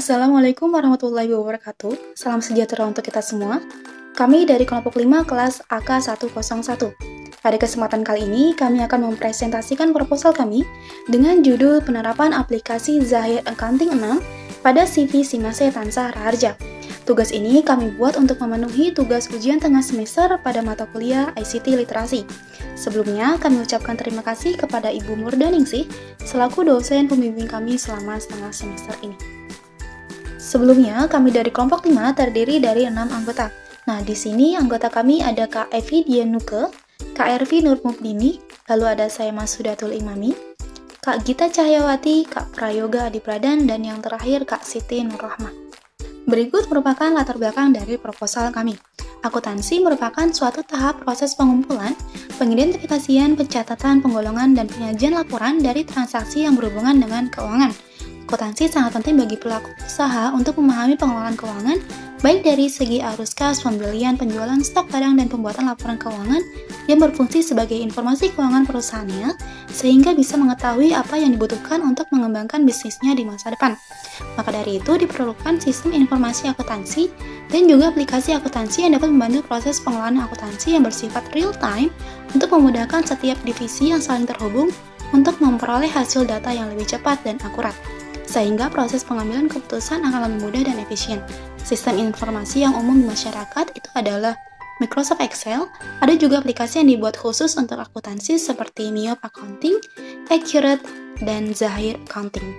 Assalamualaikum warahmatullahi wabarakatuh. Salam sejahtera untuk kita semua. Kami dari kelompok 5 kelas AK101. Pada kesempatan kali ini, kami akan mempresentasikan proposal kami dengan judul penerapan aplikasi Zahir Accounting 6 pada CV Simase Tansa Raharja. Tugas ini kami buat untuk memenuhi tugas ujian tengah semester pada mata kuliah ICT Literasi. Sebelumnya, kami ucapkan terima kasih kepada Ibu Murdaningsih selaku dosen pembimbing kami selama setengah semester ini. Sebelumnya, kami dari kelompok 5 terdiri dari 6 anggota. Nah, di sini anggota kami ada Kak Evi Dianuke, Kak Ervi Nurmukdini, lalu ada saya Mas Sudatul Imami, Kak Gita Cahyawati, Kak Prayoga Adipradan, dan yang terakhir Kak Siti Nurrahmah. Berikut merupakan latar belakang dari proposal kami. Akuntansi merupakan suatu tahap proses pengumpulan, pengidentifikasian, pencatatan, penggolongan, dan penyajian laporan dari transaksi yang berhubungan dengan keuangan. Akuntansi sangat penting bagi pelaku usaha untuk memahami pengelolaan keuangan, baik dari segi arus kas, pembelian, penjualan, stok barang, dan pembuatan laporan keuangan yang berfungsi sebagai informasi keuangan perusahaannya, sehingga bisa mengetahui apa yang dibutuhkan untuk mengembangkan bisnisnya di masa depan. Maka dari itu diperlukan sistem informasi akuntansi dan juga aplikasi akuntansi yang dapat membantu proses pengelolaan akuntansi yang bersifat real time untuk memudahkan setiap divisi yang saling terhubung untuk memperoleh hasil data yang lebih cepat dan akurat, sehingga proses pengambilan keputusan akan lebih mudah dan efisien. Sistem informasi yang umum di masyarakat itu adalah Microsoft Excel, ada juga aplikasi yang dibuat khusus untuk akuntansi seperti Miop Accounting, Accurate, dan Zahir Accounting.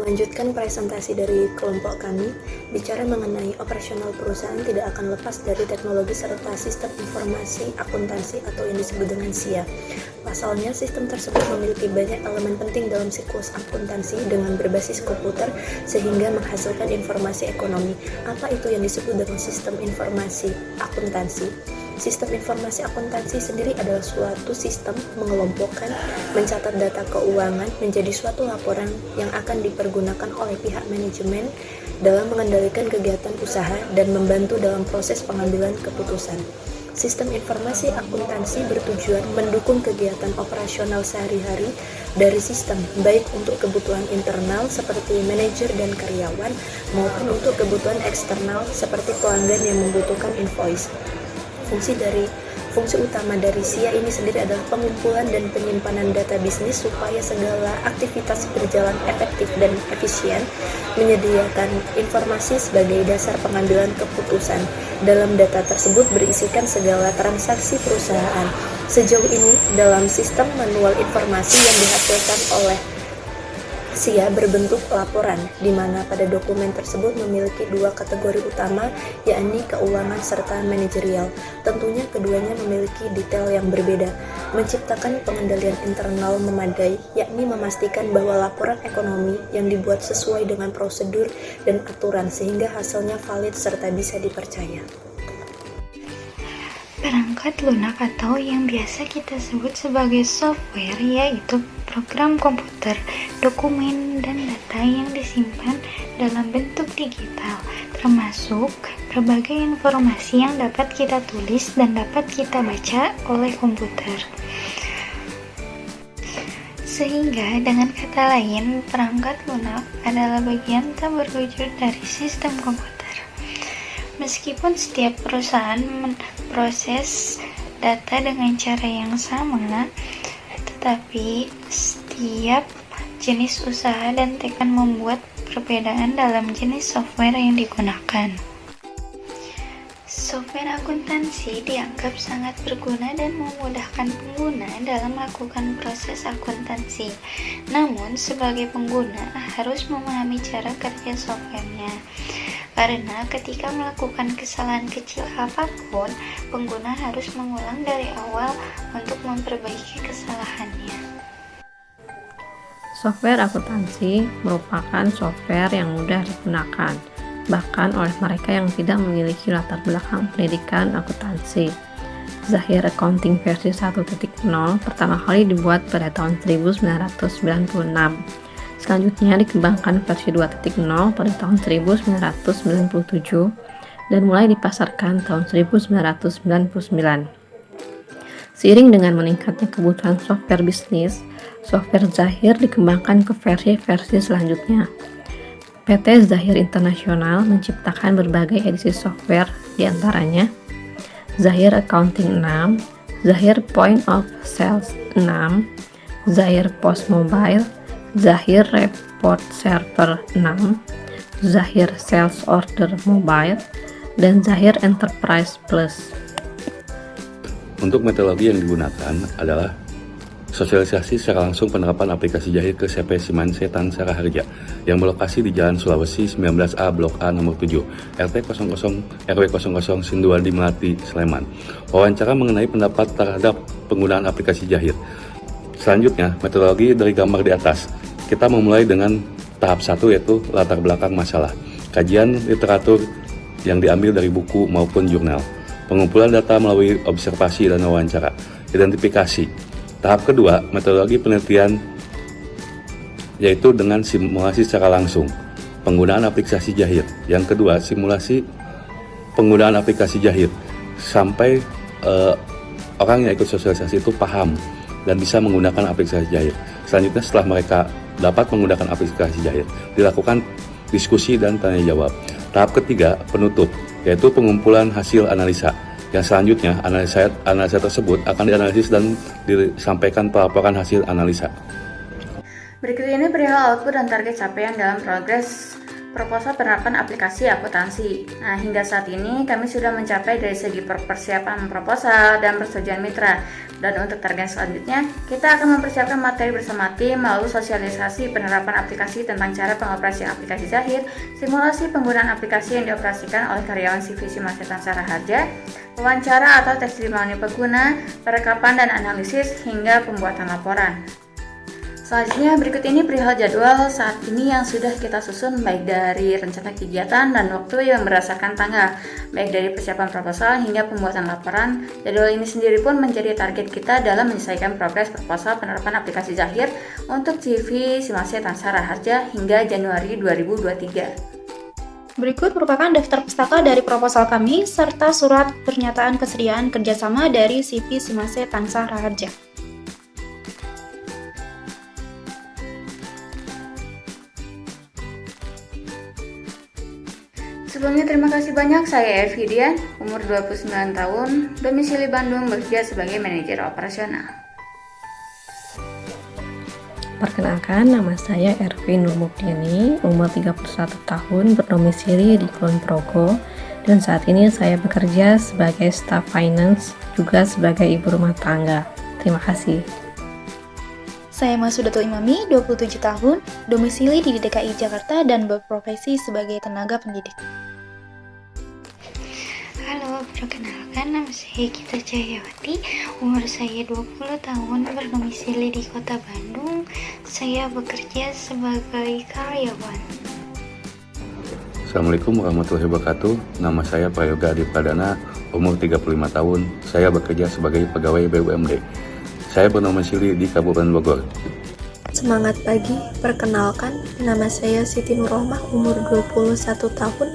Melanjutkan presentasi dari kelompok kami, bicara mengenai operasional perusahaan tidak akan lepas dari teknologi serta sistem informasi akuntansi atau yang disebut dengan SIA. Pasalnya, sistem tersebut memiliki banyak elemen penting dalam siklus akuntansi dengan berbasis komputer sehingga menghasilkan informasi ekonomi. Apa itu yang disebut dengan sistem informasi akuntansi? Sistem informasi akuntansi sendiri adalah suatu sistem mengelompokkan, mencatat data keuangan menjadi suatu laporan yang akan dipergunakan oleh pihak manajemen dalam mengendalikan kegiatan usaha dan membantu dalam proses pengambilan keputusan. Sistem informasi akuntansi bertujuan mendukung kegiatan operasional sehari-hari dari sistem, baik untuk kebutuhan internal seperti manajer dan karyawan, maupun untuk kebutuhan eksternal seperti pelanggan yang membutuhkan invoice. Fungsi utama dari SIA ini sendiri adalah pengumpulan dan penyimpanan data bisnis supaya segala aktivitas berjalan efektif dan efisien, menyediakan informasi sebagai dasar pengambilan keputusan. Dalam data tersebut berisikan segala transaksi perusahaan. Sejauh ini, dalam sistem manual informasi yang dihasilkan oleh SIA berbentuk laporan, di mana pada dokumen tersebut memiliki dua kategori utama, yakni keuangan serta manajerial. Tentunya keduanya memiliki detail yang berbeda, menciptakan pengendalian internal memadai, yakni memastikan bahwa laporan ekonomi yang dibuat sesuai dengan prosedur dan aturan sehingga hasilnya valid serta bisa dipercaya. Perangkat lunak atau yang biasa kita sebut sebagai software yaitu program komputer, dokumen, dan data yang disimpan dalam bentuk digital, termasuk berbagai informasi yang dapat kita tulis dan dapat kita baca oleh komputer. Sehingga dengan kata lain, perangkat lunak adalah bagian tak berwujud dari sistem komputer. Meskipun setiap perusahaan memproses data dengan cara yang sama, tetapi setiap jenis usaha dan tekan membuat perbedaan dalam jenis software yang digunakan. Software akuntansi dianggap sangat berguna dan memudahkan pengguna dalam melakukan proses akuntansi. Namun, sebagai pengguna harus memahami cara kerja softwarenya. Karena ketika melakukan kesalahan kecil apapun, pengguna harus mengulang dari awal untuk memperbaiki kesalahannya. Software akuntansi merupakan software yang mudah digunakan, bahkan oleh mereka yang tidak memiliki latar belakang pendidikan akuntansi. Zahir Accounting versi 1.0 pertama kali dibuat pada tahun 1996. Selanjutnya dikembangkan versi 2.0 pada tahun 1997 dan mulai dipasarkan tahun 1999. Seiring dengan meningkatnya kebutuhan software bisnis, software Zahir dikembangkan ke versi-versi selanjutnya. PT Zahir International menciptakan berbagai edisi software, diantaranya Zahir Accounting 6, Zahir Point of Sales 6, Zahir Post Mobile, Zahir Report Server 6, Zahir Sales Order Mobile, dan Zahir Enterprise Plus. Untuk metodologi yang digunakan adalah sosialisasi secara langsung penerapan aplikasi Zahir ke CP Simanse Tansara Harja yang berlokasi di Jalan Sulawesi 19A Blok A nomor 7 RT 00 RW 00 Sinduadi Melati Sleman. Wawancara mengenai pendapat terhadap penggunaan aplikasi Zahir. Selanjutnya, metodologi dari gambar di atas. Kita memulai dengan tahap 1 yaitu latar belakang masalah. Kajian literatur yang diambil dari buku maupun jurnal. Pengumpulan data melalui observasi dan wawancara. Identifikasi. Tahap kedua, metodologi penelitian yaitu dengan simulasi secara langsung. Penggunaan aplikasi Zahir. Yang kedua, simulasi penggunaan aplikasi Zahir sampai orang yang ikut sosialisasi itu paham dan bisa menggunakan aplikasi Zahir. Selanjutnya, setelah mereka dapat menggunakan aplikasi Zahir, dilakukan diskusi dan tanya jawab. Tahap ketiga, penutup, yaitu pengumpulan hasil analisa. Yang selanjutnya, analisa tersebut akan dianalisis dan disampaikan pelaporan hasil analisa. Berikut ini perihal output dan target capaian dalam progres proposal penerapan aplikasi akuntansi. Nah, hingga saat ini kami sudah mencapai dari segi persiapan proposal dan persetujuan mitra. Dan untuk target selanjutnya, kita akan mempersiapkan materi bersama tim melalui sosialisasi penerapan aplikasi tentang cara pengoperasian aplikasi Zahir, simulasi penggunaan aplikasi yang dioperasikan oleh karyawan CV Simanse Tansara Harja, wawancara atau testimoni pengguna, perekapan dan analisis, hingga pembuatan laporan. Selanjutnya, berikut ini perihal jadwal saat ini yang sudah kita susun baik dari rencana kegiatan dan waktu yang berdasarkan tanggal, baik dari persiapan proposal hingga pembuatan laporan. Jadwal ini sendiri pun menjadi target kita dalam menyelesaikan progres proposal penerapan aplikasi Zahir untuk CV Simanse Tansara Harja hingga Januari 2023. Berikut merupakan daftar pustaka dari proposal kami serta surat pernyataan kesediaan kerjasama dari CV Simanse Tansara Harja. Sebelumnya terima kasih banyak, saya Ervidian, umur 29 tahun, domisili Bandung, bekerja sebagai manajer operasional. Perkenalkan, nama saya Ervin Nurmukdini, umur 31 tahun, berdomisili di Kulon Progo, dan saat ini saya bekerja sebagai staf finance, juga sebagai ibu rumah tangga. Terima kasih. Saya Masudatul Imami, 27 tahun, domisili di DKI Jakarta dan berprofesi sebagai tenaga pendidik. Halo, perkenalkan nama saya Gita Jayawati, umur saya 20 tahun, berdomisili di Kota Bandung. Saya bekerja sebagai karyawan. Assalamualaikum warahmatullahi wabarakatuh. Nama saya Prayoga Adi Pradana, umur 35 tahun. Saya bekerja sebagai pegawai BUMD. Saya berdomisili di Kabupaten Bogor. Semangat pagi, perkenalkan, nama saya Siti Nurrohmah, umur 21 tahun,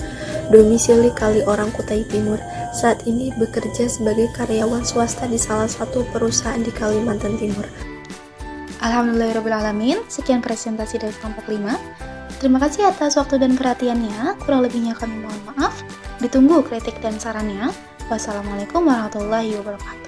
domisili Kaliorang, Kutai Timur. Saat ini bekerja sebagai karyawan swasta di salah satu perusahaan di Kalimantan Timur. Alhamdulillahirrahmanirrahim, sekian presentasi dari kelompok 5. Terima kasih atas waktu dan perhatiannya, kurang lebihnya kami mohon maaf. Ditunggu kritik dan sarannya. Wassalamualaikum warahmatullahi wabarakatuh.